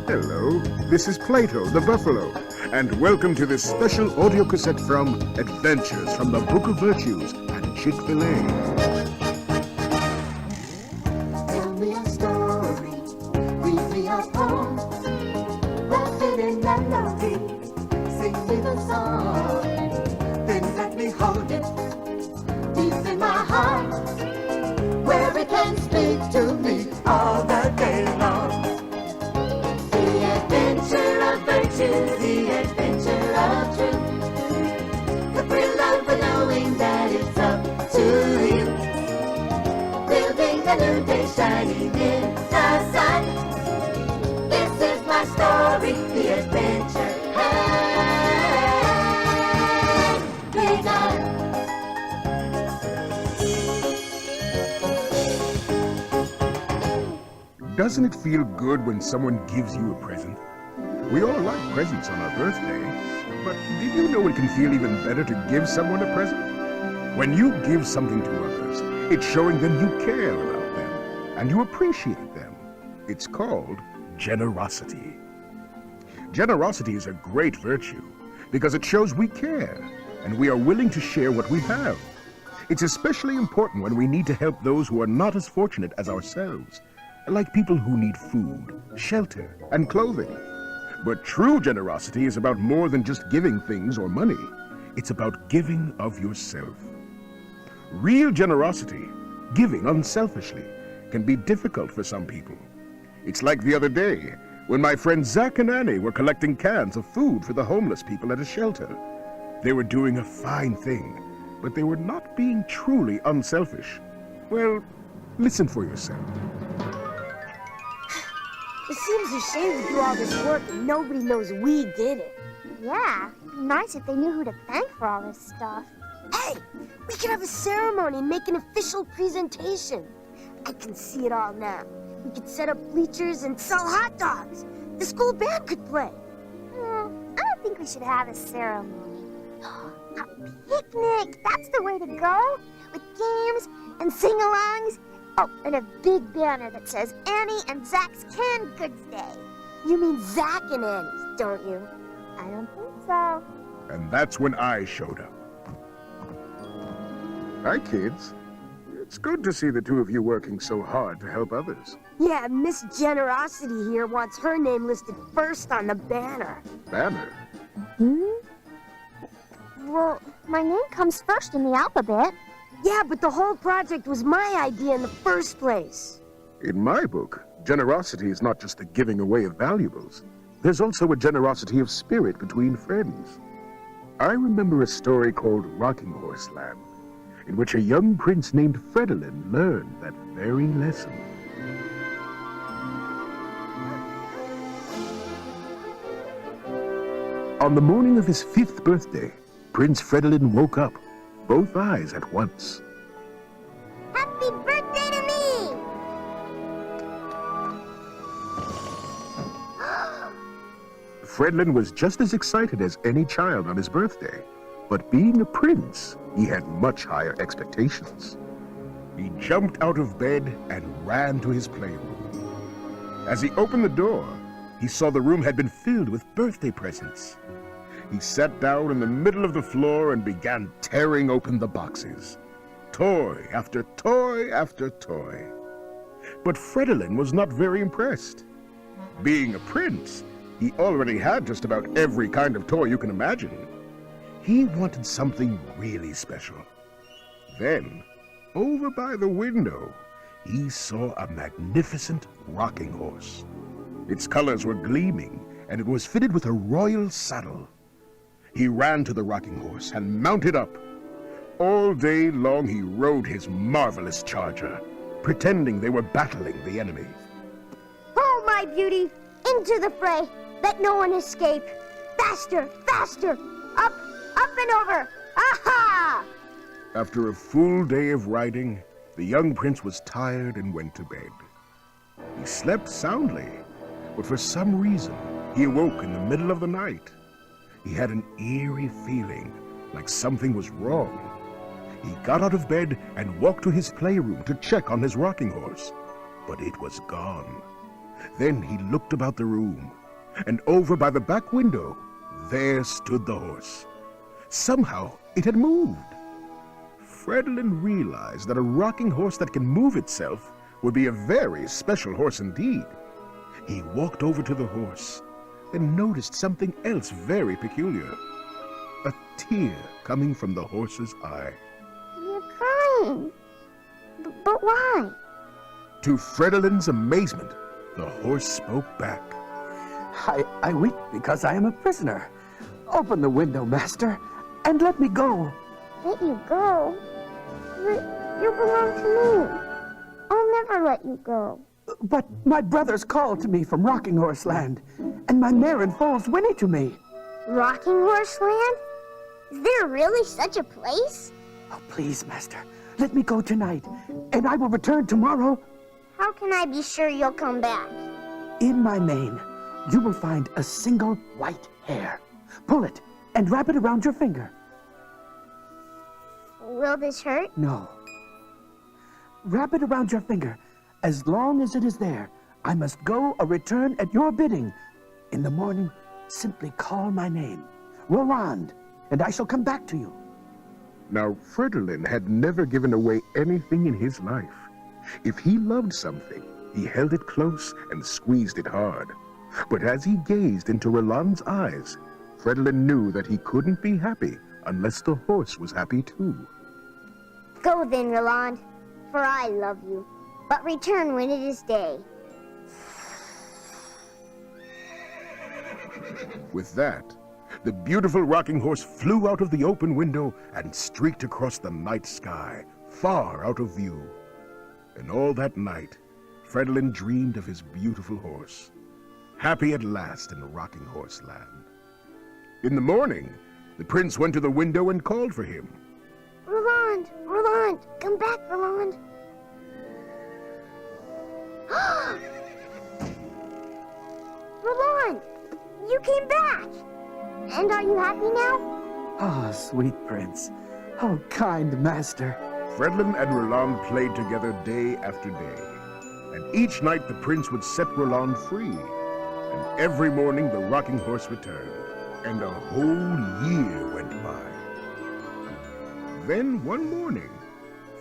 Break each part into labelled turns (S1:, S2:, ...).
S1: Hello, this is Plato the Buffalo, and welcome to this special audio cassette from Adventures from the Book of Virtues and Chick-fil-A.
S2: Tell me a story, read me a poem, wrap it in melody, sing me the song, then let me hold it deep in my heart, where it can speak to me all the day long. The adventure of virtue, the adventure of truth, the thrill of knowing that it's up to you. Building a new day, shining in the sun. This is my story, the adventure has begun.
S1: Doesn't it feel good when someone gives you a present? We all like presents on our birthday, but did you know it can feel even better to give someone a present? When you give something to others, it's showing them you care about them and you appreciate them. It's called generosity. Generosity is a great virtue because it shows we care and we are willing to share what we have. It's especially important when we need to help those who are not as fortunate as ourselves, like people who need food, shelter, and clothing. But true generosity is about more than just giving things or money. It's about giving of yourself. Real generosity, giving unselfishly, can be difficult for some people. It's like the other day, when my friends Zach and Annie were collecting cans of food for the homeless people at a shelter. They were doing a fine thing, but they were not being truly unselfish. Well, listen for yourself.
S3: It seems a shame to do all this work and nobody knows we did it.
S4: Yeah, it'd be nice if they knew who to thank for all this stuff.
S3: Hey, we could have a ceremony and make an official presentation. I can see it all now. We could set up bleachers and sell hot dogs. The school band could play.
S4: I don't think we should have a ceremony. A picnic, that's the way to go. With games and sing-alongs. Oh, and a big banner that says Annie and Zach's Canned Goods Day.
S3: You mean Zach and Annie's, don't you?
S4: I don't think so.
S1: And that's when I showed up. Hi, kids. It's good to see the two of you working so hard to help others.
S3: Yeah, Miss Generosity here wants her name listed first on the banner.
S1: Banner?
S4: Well, my name comes first in the alphabet.
S3: Yeah, but the whole project was my idea in the first place.
S1: In my book, generosity is not just the giving away of valuables. There's also a generosity of spirit between friends. I remember a story called Rocking Horse Land, in which a young prince named Fredolin learned that very lesson. On the morning of his 5th birthday, Prince Fredolin woke up, both eyes at once.
S4: Happy birthday to me!
S1: Fredolin was just as excited as any child on his birthday, but being a prince, he had much higher expectations. He jumped out of bed and ran to his playroom. As he opened the door, he saw the room had been filled with birthday presents. He sat down in the middle of the floor and began tearing open the boxes. Toy after toy after toy. But Fredolin was not very impressed. Being a prince, he already had just about every kind of toy you can imagine. He wanted something really special. Then, over by the window, he saw a magnificent rocking horse. Its colors were gleaming, and it was fitted with a royal saddle. He ran to the rocking horse and mounted up. All day long he rode his marvelous charger, pretending they were battling the enemy.
S4: Oh, my beauty! Into the fray! Let no one escape! Faster! Faster! Up! Up and over! Aha!
S1: After a full day of riding, the young prince was tired and went to bed. He slept soundly, but for some reason, he awoke in the middle of the night. He had an eerie feeling, like something was wrong. He got out of bed and walked to his playroom to check on his rocking horse, but it was gone. Then he looked about the room, and over by the back window, there stood the horse. Somehow it had moved. Fredlin realized that a rocking horse that can move itself would be a very special horse indeed. He walked over to the horse, then noticed something else very peculiar. A tear coming from the horse's eye.
S4: You're crying. But why?
S1: To Fredlin's amazement, the horse spoke back.
S5: I weep because I am a prisoner. Open the window, master, and let me go.
S4: Let you go? You belong to me. I'll never let you go.
S5: But my brothers called to me from Rocking Horse Land, and my mare and foals whinny to me.
S4: Rocking Horse Land? Is there really such a place?
S5: Oh, please, master, let me go tonight, and I will return tomorrow.
S4: How can I be sure you'll come back?
S5: In my mane, you will find a single white hair. Pull it and wrap it around your finger.
S4: Will this hurt?
S5: No. Wrap it around your finger. As long as it is there, I must go or return at your bidding. In the morning, simply call my name, Roland, and I shall come back to you.
S1: Now, Fredlin had never given away anything in his life. If he loved something, he held it close and squeezed it hard. But as he gazed into Roland's eyes, Fredlin knew that he couldn't be happy unless the horse was happy too.
S4: Go then, Roland, for I love you. But return when it is day.
S1: With that, the beautiful rocking horse flew out of the open window and streaked across the night sky, far out of view. And all that night, Fredlin dreamed of his beautiful horse, happy at last in Rocking Horse Land. In the morning, the prince went to the window and called for him.
S4: Roland, Roland, come back, Roland. Roland, you came back. And are you happy now?
S5: Oh, sweet prince. Oh, kind master.
S1: Fredlin and Roland played together day after day, and each night the prince would set Roland free, and every morning the rocking horse returned, and a whole year went by. Then one morning,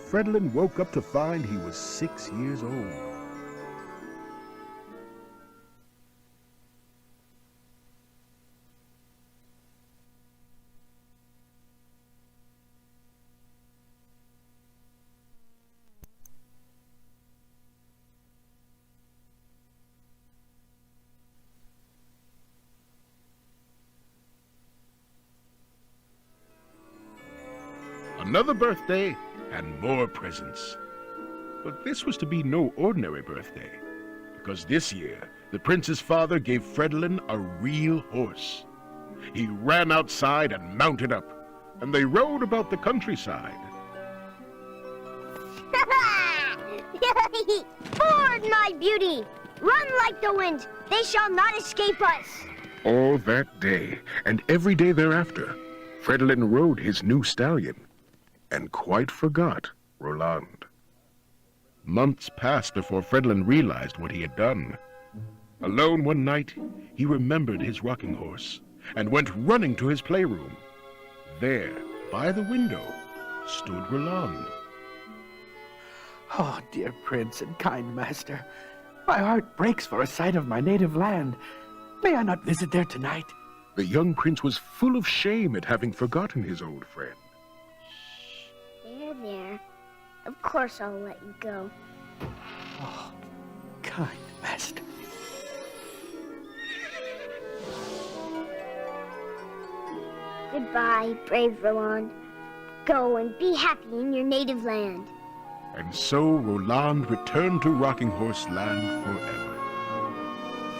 S1: Fredlin woke up to find he was 6 years old. Another birthday and more presents. But this was to be no ordinary birthday, because this year the prince's father gave Fredlin a real horse. He ran outside and mounted up, and they rode about the countryside.
S4: Forward, my beauty! Run like the wind! They shall not escape us!
S1: All that day, and every day thereafter, Fredlin rode his new stallion, and quite forgot Roland. Months passed before Fredlin realized what he had done. Alone one night, he remembered his rocking horse, and went running to his playroom. There, by the window, stood Roland.
S5: Oh, dear prince and kind master, my heart breaks for a sight of my native land. May I not visit there tonight?
S1: The young prince was full of shame at having forgotten his old friend.
S4: There. Of course I'll let you go.
S5: Oh, kind master.
S4: Goodbye, brave Roland. Go and be happy in your native land.
S1: And so Roland returned to Rocking Horse Land forever.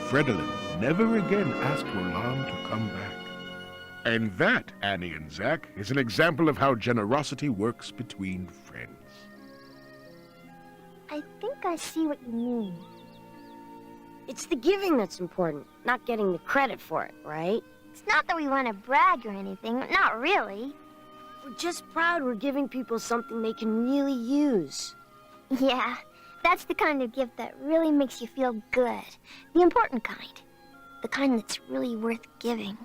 S1: Fredlin never again asked Roland to come back. And that, Annie and Zach, is an example of how generosity works between friends.
S4: I think I see what you mean.
S3: It's the giving that's important, not getting the credit for it, right?
S4: It's not that we want to brag or anything. Not really.
S3: We're just proud we're giving people something they can really use.
S4: Yeah, That's the kind of gift that really makes you feel good. The important kind. The kind that's really worth giving.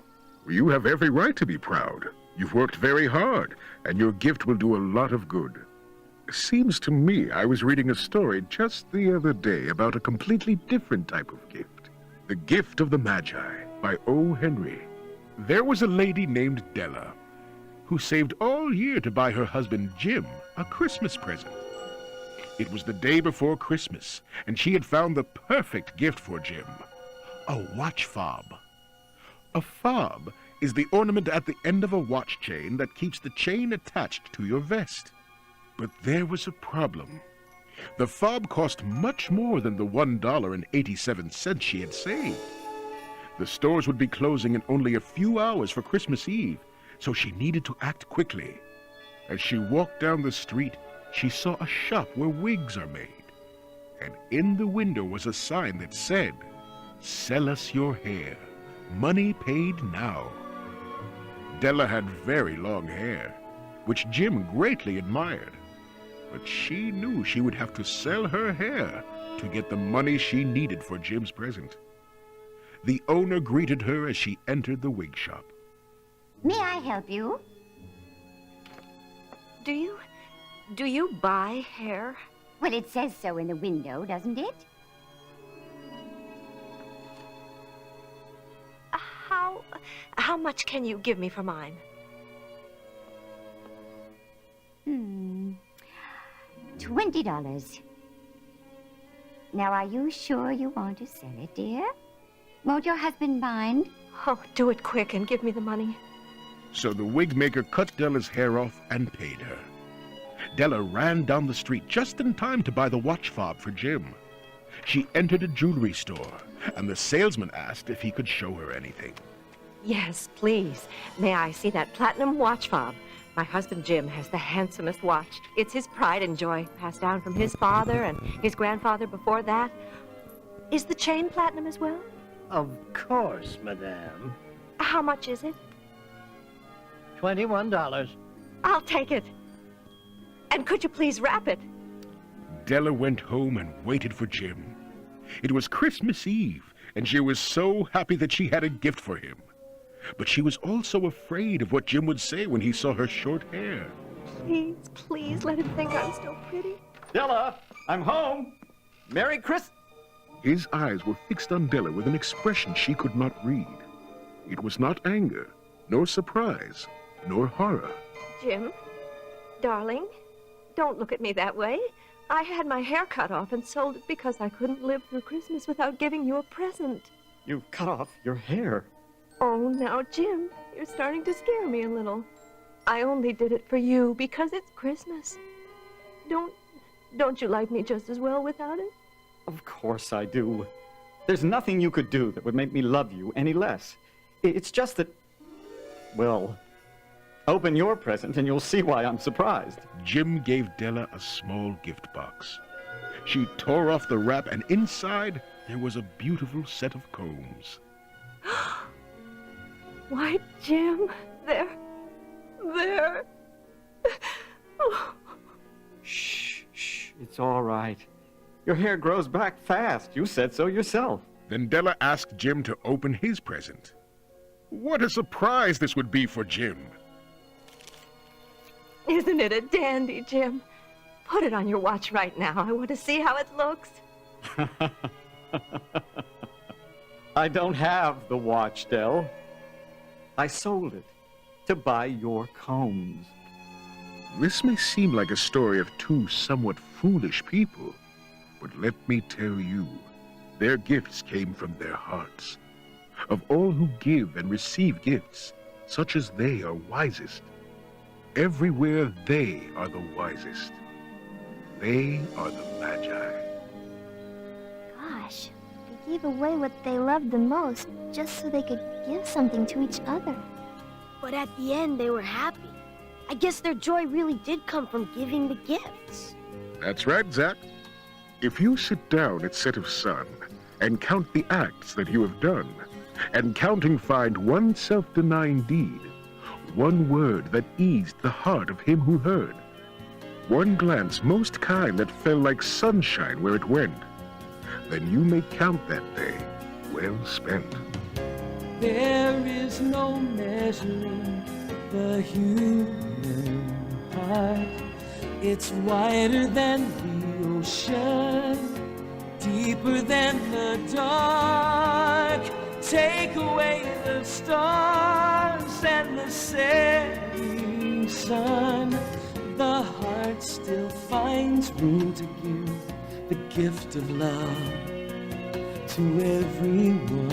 S1: You have every right to be proud. You've worked very hard, and your gift will do a lot of good. Seems to me I was reading a story just the other day about a completely different type of gift. The Gift of the Magi by O. Henry. There was a lady named Della who saved all year to buy her husband Jim a Christmas present. It was the day before Christmas, and she had found the perfect gift for Jim. A watch fob. A fob is the ornament at the end of a watch chain that keeps the chain attached to your vest. But there was a problem. The fob cost much more than the $1.87 she had saved. The stores would be closing in only a few hours for Christmas Eve, so she needed to act quickly. As she walked down the street, she saw a shop where wigs are made. And in the window was a sign that said, "Sell us your hair. Money paid now." Della had very long hair, which Jim greatly admired. But she knew she would have to sell her hair to get the money she needed for Jim's present. The owner greeted her as she entered the wig shop.
S6: May I help you?
S7: Do you buy hair?
S6: Well, it says so in the window, doesn't it?
S7: How much can you give me for mine?
S6: $20. Now, are you sure you want to sell it, dear? Won't your husband mind?
S7: Oh, do it quick and give me the money.
S1: So the wig maker cut Della's hair off and paid her. Della ran down the street just in time to buy the watch fob for Jim. She entered a jewelry store, and the salesman asked if he could show her anything.
S7: Yes, please. May I see that platinum watch fob? My husband Jim has the handsomest watch. It's his pride and joy, passed down from his father and his grandfather before that. Is the chain platinum as well?
S8: Of course, madame.
S7: How much is it?
S8: $21.
S7: I'll take it. And could you please wrap it?
S1: Della went home and waited for Jim. It was Christmas Eve, and she was so happy that she had a gift for him. But she was also afraid of what Jim would say when he saw her short hair.
S7: Please, please let him think I'm still pretty.
S9: Della, I'm home. Merry Christmas.
S1: His eyes were fixed on Della with an expression she could not read. It was not anger, nor surprise, nor horror.
S7: Jim, darling, don't look at me that way. I had my hair cut off and sold it because I couldn't live through Christmas without giving you a present.
S9: You cut off your hair.
S7: Oh, now, Jim, you're starting to scare me a little. I only did it for you because it's Christmas. Don't you like me just as well without it?
S9: Of course I do. There's nothing you could do that would make me love you any less. It's just that, well, open your present and you'll see why I'm surprised.
S1: Jim gave Della a small gift box. She tore off the wrap, and inside there was a beautiful set of combs.
S7: Why, Jim, they're... Oh.
S9: Shh, shh, it's all right. Your hair grows back fast. You said so yourself.
S1: Then Della asked Jim to open his present. What a surprise this would be for Jim.
S7: Isn't it a dandy, Jim? Put it on your watch right now. I want to see how it looks.
S9: I don't have the watch, Dell. I sold it to buy your combs.
S1: This may seem like a story of two somewhat foolish people, but let me tell you, their gifts came from their hearts. Of all who give and receive gifts, such as they are wisest. Everywhere they are the wisest. They are the Magi.
S4: Gosh, they gave away what they loved the most just so they could give something to each other.
S3: But at the end, they were happy. I guess their joy really did come from giving the gifts.
S1: That's right, Zach. If you sit down at set of sun and count the acts that you have done, and counting find one self-denying deed, one word that eased the heart of him who heard, one glance most kind that fell like sunshine where it went, then you may count that day well spent.
S10: There is no measuring the human heart. It's wider than the ocean, deeper than the dark. Take away the stars and the setting sun, the heart still finds room to give the gift of love to everyone.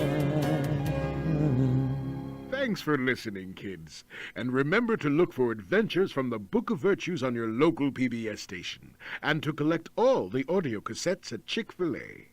S1: Thanks for listening, kids. And remember to look for adventures from the Book of Virtues on your local PBS station, and to collect all the audio cassettes at Chick-fil-A.